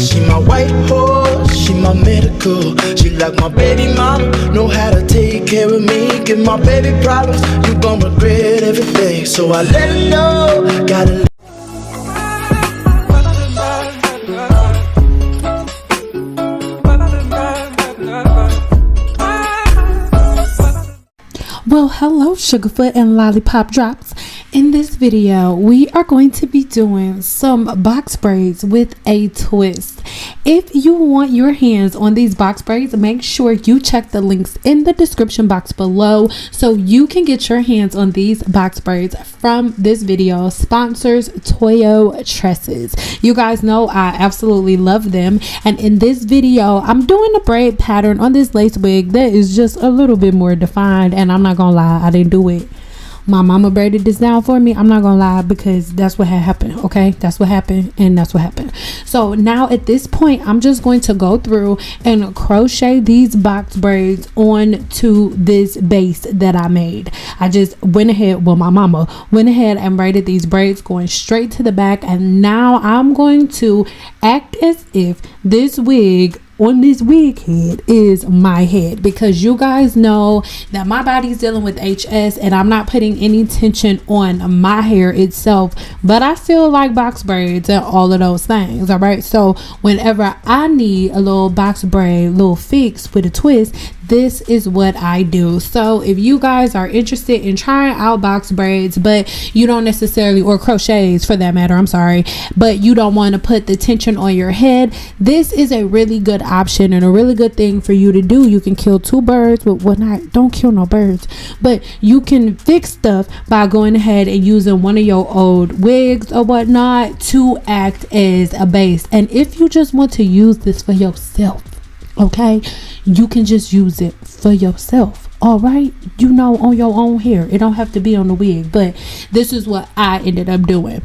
She my white horse, she my medical. She like my baby mama, know how to take care of me. Give my baby problems, you gon' regret everything. So I let her know, gotta Well, hello Sugarfoot and Lollipop Drops. In this video, we are going to be doing some box braids with a twist. If you want your hands on these box braids, make sure you check the links in the description box below so you can get your hands on these box braids from this video. Sponsors Toyotresses. You guys know I absolutely love them, and in this video I'm doing a braid pattern on this lace wig that is just a little bit more defined, and I'm not gonna lie, I didn't do it. My mama braided this down for me. I'm not gonna lie, because that's what had happened. Okay, that's what happened, and that's what happened. So now at this point, I'm just going to go through and crochet these box braids onto this base that I made. I just went ahead, well, my mama went ahead and braided these braids going straight to the back, and now I'm going to act as if this wig on this wig head is my head, because you guys know that my body's dealing with HS and I'm not putting any tension on my hair itself, but I still like box braids and all of those things. All right, so whenever I need a little box braid, little fix with a twist, this is what I do. So if you guys are interested in trying out box braids, but you don't necessarily, or crochets for that matter, I'm sorry, but you don't want to put the tension on your head, this is a really good option and a really good thing for you to do. You can kill two birds with one. Not don't kill no birds, but you can fix stuff by going ahead and using one of your old wigs or whatnot to act as a base. And if you just want to use this for yourself, okay, you can just use it for yourself. All right, you know, on your own hair. It don't have to be on the wig, but this is what I ended up doing.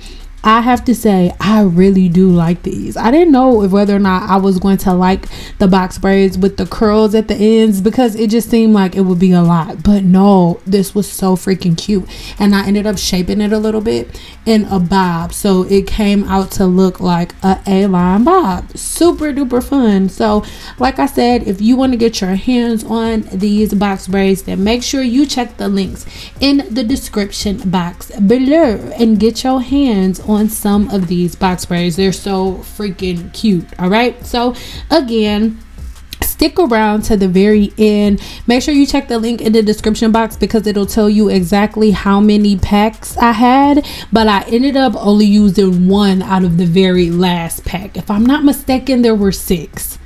I have to say, I really do like these. I didn't know if whether or not I was going to like the box braids with the curls at the ends, because it just seemed like it would be a lot. But no, this was so freaking cute. And I ended up shaping it a little bit in a bob, so it came out to look like a A-line bob. Super duper fun. So like I said, if you want to get your hands on these box braids, then make sure you check the links in the description box below and get your hands on some of these box braids. They're so freaking cute. All right, so again, stick around to the very end. Make sure you check the link in the description box, because it'll tell you exactly how many packs I had, but I ended up only using one out of the very last pack. If I'm not mistaken, there were 6,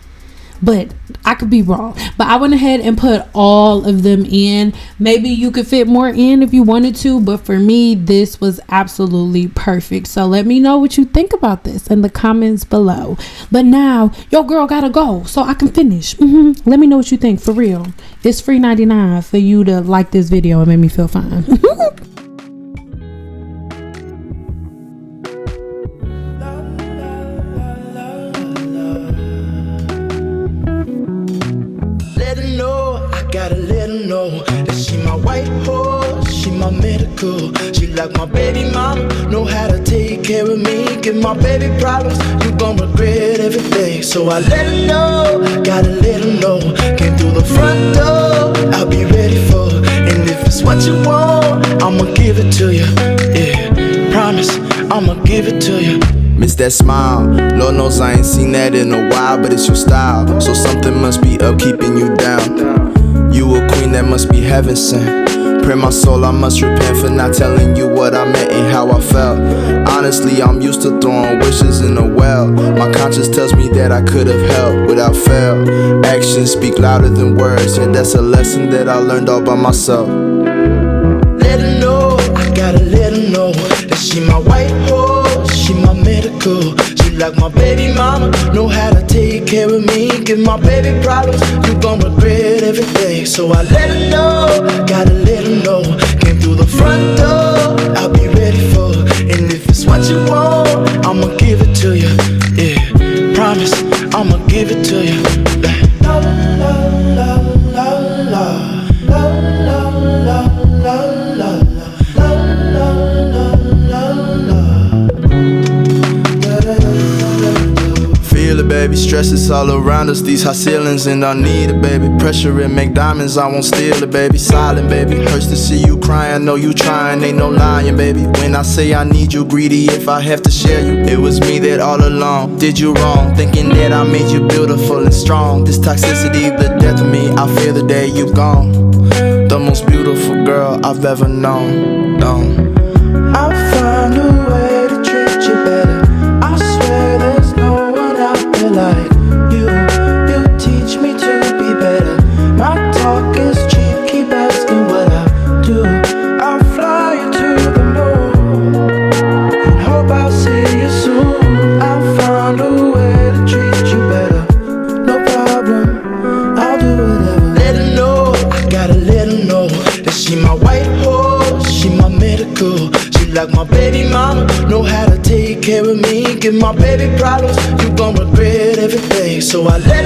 but I could be wrong. But I went ahead and put all of them in. Maybe you could fit more in if you wanted to, but for me, this was absolutely perfect. So let me know what you think about this in the comments below. But now your girl gotta go so I can finish. Let me know what you think, for real. It's free 99 for you to like this video and make me feel fine. Gotta let her know that she my white horse, she my medical. She like my baby mama, know how to take care of me. Give my baby problems, you gon' regret everything. So I let her know, gotta let her know. Came through the front door, I'll be ready for her. And if it's what you want, I'ma give it to you. Yeah, promise, I'ma give it to you. Miss that smile, Lord knows I ain't seen that in a while, but it's your style, so something must be up keeping you down. You a queen that must be heaven sent. Pray my soul, I must repent for not telling you what I meant and how I felt. Honestly, I'm used to throwing wishes in a well. My conscience tells me that I could have helped without fail. Actions speak louder than words, and that's a lesson that I learned all by myself. Let her know, I gotta let her know that she my white horse, she my medical. She like my baby mama, know how to take care of me. Give my baby problems, you gon' regret everything. So I let her know, gotta let her know. Came through the front door, I'll be ready for her. And if it's what you want, I'ma give it to you. Yeah, promise, I'ma give it to you. La la la la la la la la la la. Feel it baby. Stress is all around us, these high ceilings, and I need it, baby. Pressure and make diamonds, I won't steal it, baby. Silent, baby. Hurts to see you crying, know you trying, ain't no lying, baby. When I say I need you, greedy if I have to share you. It was me that all along did you wrong, thinking that I made you beautiful and strong. This toxicity, the death of me, I fear the day you gone. The most beautiful girl I've ever known. I'll find a way to treat you better. I swear there's no one out there like you. You teach me to be better. My talk is cheap, keep asking what I do. I'll fly you to the moon and hope I'll see you soon. I'll find a way to treat you better. No problem, I'll do whatever. Let her know, I gotta let her know that she my white horse, she my medical. She like my baby mama, know how to take care of me. Give my baby problems, you gon' regret every day. So I let